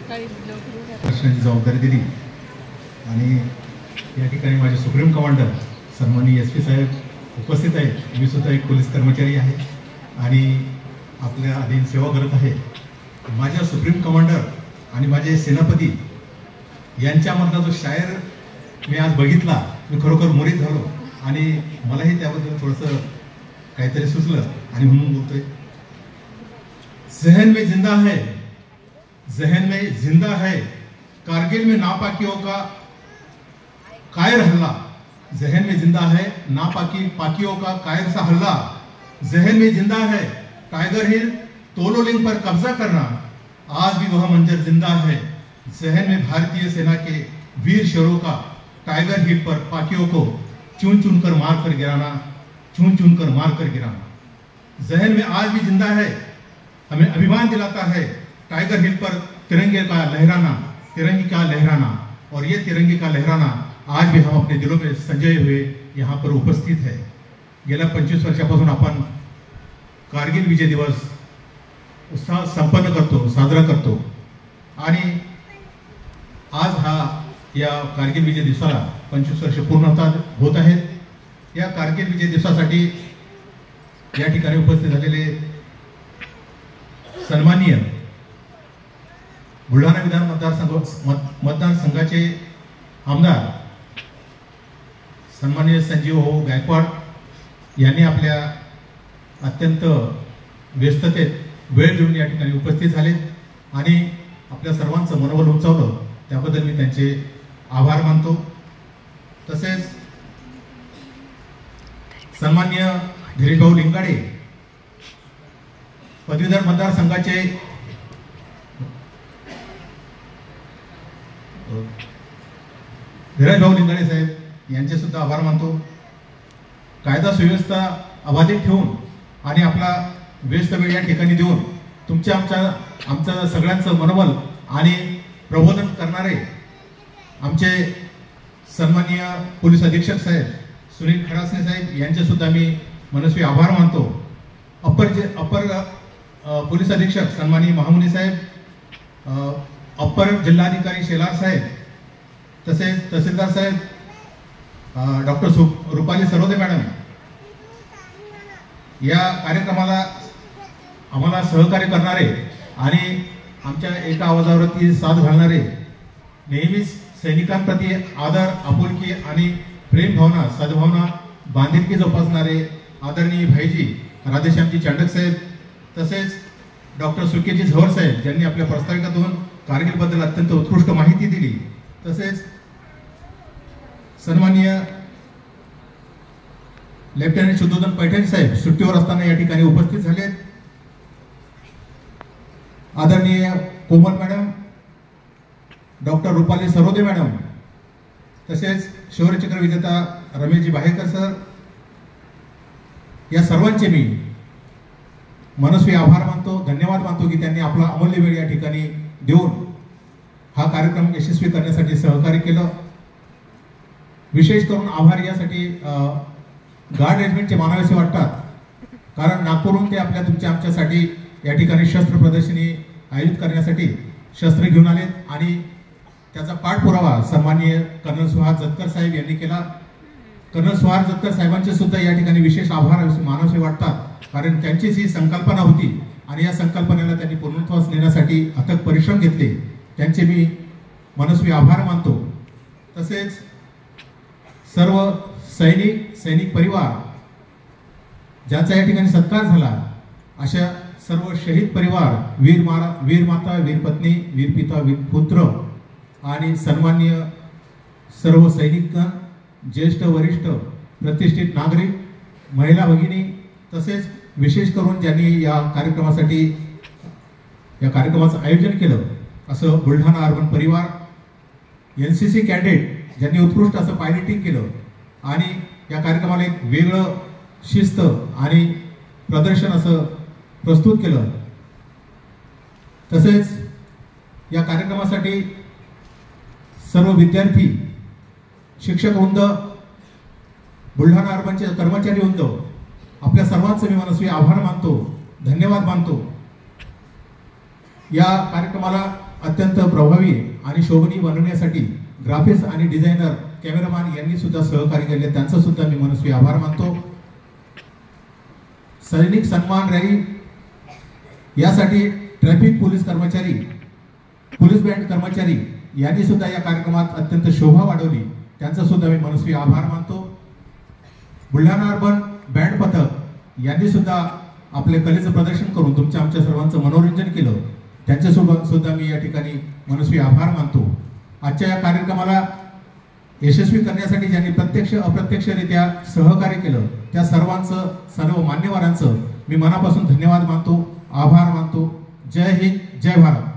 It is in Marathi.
प्रश्नाची जबाबदारी दिली आणि या ठिकाणी माझे सुप्रीम कमांडर सन्माननीय SP साहेब उपस्थित आहेत। मी सुद्धा एक पोलीस कर्मचारी आहे आणि आपल्या अधीन सेवा करत आहे। माझ्या सुप्रीम कमांडर आणि माझे सेनापती यांच्यामधला जो शायर मी आज बघितला, मी खरोखर मोहित झालो आणि मलाही त्याबद्दल थोडंसं काहीतरी सुचलं आणि म्हणून बोलतोय। जहन में जिंदा है, जहन में जिंदा है, कारगिल में नापाकियों का कायर हल्ला। जहन में जिंदा है नापाकियों का कायर सा हल्ला। जहन में जिंदा है टाइगर हिल तोलोलिंग पर कब्जा करना, आज भी वह मंजर जिंदा है। जहन में भारतीय सेना के वीर शेरों का टाइगर हिल पर पाकियों को चुन चुन कर मार कर गिराना, चुन चुन कर मार कर गिराना। जहन में आज भी जिंदा है, हमें अभिमान दिलाता है टाइगर हिल पर तिरंगे का लहराना, तिरंगे का लहराना। और ये तिरंगे का लहराना आज भी हम अपने दिलों में संजय हुए यहाँ पर उपस्थित है। गेल्या 25 वर्षापासून आपण कारगिल विजय दिवस उत्साह संपन्न करतो, साजरा करतो आणि आज हा या कारगिल विजय दिवसाला 25 वर्ष पूर्ण होत आहेत। या कारगिल विजय दिवसासाठी या ठिकाणी उपस्थित झालेले सन्माननीय बुलढाणा विधान मतदारसंघाचे आमदार सन्माननीय संजीव गायकवाड यांनी आपल्या अत्यंत व्यस्ततेत वेळ देऊन या ठिकाणी उपस्थित झाले आणि आपल्या सर्वांचं मनोबल उंचावलं, त्याबद्दल मी त्यांचे आभार मानतो। तसेच सन्माननीय धीरजभाऊ लिंगाडे पदवीधर मतदारसंघाचे धीरजभाऊ लिंगाडे साहेब यांचे सुद्धा आभार मानतो। कायदा सुव्यवस्था अबाधित ठेवून आणि आपला व्यस्त वेळ या ठिकाणी देऊन तुमच्या आमच्या सगळ्यांचं मनोबल आणि प्रबोधन करणारे आमचे सन्माननीय पोलीस अधीक्षक साहेब सुनील खडासने साहेब यांचे सुद्धा मी मनस्वी आभार मानतो। अपर पोलीस अधीक्षक सन्माननीय महामुनी साहेब, अपर जिल्हाधिकारी शेलार साहेब, तसेच तहसीलदार साहेब डॉक्टर रुपाली सरोदे मॅडम या कार्यक्रमाला आम्हाला सहकार्य करणारे आणि आमच्या एका आवाजावरती साथ घालणारे, नेहमीच सैनिकांप्रती आदर, आपुलकी आणि प्रेम भावना, सद्भावना, बांधिलकी जोपासणारे आदरणीय भाईजी राधेश्यामजी चांडक साहेब, तसेच डॉक्टर सुकेजी झवर साहेब ज्यांनी आपल्या प्रस्ताविकातून कारगिलबद्दल अत्यंत उत्कृष्ट माहिती दिली। तसेच सन्माननीय लेफ्टनंट शुद्धोधन पैठण साहेब सुट्टीवर असताना या ठिकाणी उपस्थित झाले। आदरणीय Komal madam, doctor Rupali Sarode madam, तसेच शौर्यचक्र विजेता रमेशजी बाहेकर सर, या सर्वांचे मी मनस्वी आभार मानतो, धन्यवाद मानतो की त्यांनी आपला अमूल्य वेळ या ठिकाणी देऊन हा कार्यक्रम यशस्वी करण्यासाठी सहकार्य केलं। विशेष करून आभार यासाठी गार्ड रेजिमेंटचे मानावेसे वाटतात, कारण नागपूरहून ते आमच्यासाठी या ठिकाणी शस्त्र प्रदर्शनी आयोजित करण्यासाठी शस्त्र घेऊन आले आणि त्याचा पाठपुरावा सन्माननीय कर्नल सुहास जतकर साहेब यांनी केला। कर्नल सुहास जतकर साहेबांचे सुद्धा या ठिकाणी विशेष आभार मानावेसे वाटतात, कारण त्यांचीच ही संकल्पना होती आणि या संकल्पनेला त्यांनी पूर्णत्वास नेण्यासाठी अथक परिश्रम घेतले, त्यांचे मी मनस्वी आभार मानतो। तसेच सर्व सैनिक परिवार ज्यांचा या ठिकाणी सत्कार झाला, अशा सर्व शहीद परिवार, वीर माता, वीर पत्नी, वीर पिता, वीर पुत्र आणि सन्माननीय सर्व सैनिकगण, ज्येष्ठ वरिष्ठ प्रतिष्ठित नागरिक, महिला भगिनी, तसेच विशेष करून ज्यांनी या कार्यक्रमाचं आयोजन केलं असं बुलढाणा अर्बन परिवार, NCC कॅडेट ज्यांनी उत्कृष्ट असं पायलटिंग केलं आणि या कार्यक्रमाला एक वेगळं शिस्त आणि प्रदर्शन असं प्रस्तुत केलं। तसेच या कार्यक्रमासाठी सर्व विद्यार्थी, शिक्षक वृंद, बुलढाणा अर्बनचे कर्मचारी वृंद, आपल्या सर्वांचे मी मनस्वी आभार मानतो, धन्यवाद मानतो। या कार्यक्रमाला अत्यंत प्रभावी आणि शोभनीय बनवण्यासाठी ग्राफिक्स आणि डिझायनर कॅमेरामॅन यांनी सुद्धा सहकार्य केले, त्यांचा सुद्धा मी मनस्वी आभार मानतो। सैनिक सन्मान रॅली यासाठी ट्रॅफिक पोलीस कर्मचारी, पोलीस बँड कर्मचारी यांनी सुद्धा या कार्यक्रमात अत्यंत शोभा वाढवली, त्यांचा सुद्धा मी मनस्वी आभार मानतो। बुलढाणा अर्बन बँड पथक यांनी सुद्धा आपले कलेचं प्रदर्शन करून तुमच्या आमच्या सर्वांचं मनोरंजन केलं, त्यांच्यासोबत सुद्धा मी या ठिकाणी मनस्वी आभार मानतो। आजच्या या कार्यक्रमाला यशस्वी करण्यासाठी ज्यांनी प्रत्यक्ष अप्रत्यक्षरित्या सहकार्य केलं त्या सर्वांचं, सर्व मान्यवरांचं मी मनापासून धन्यवाद मानतो, आभार मानतो। जय हिंद, जय भारत।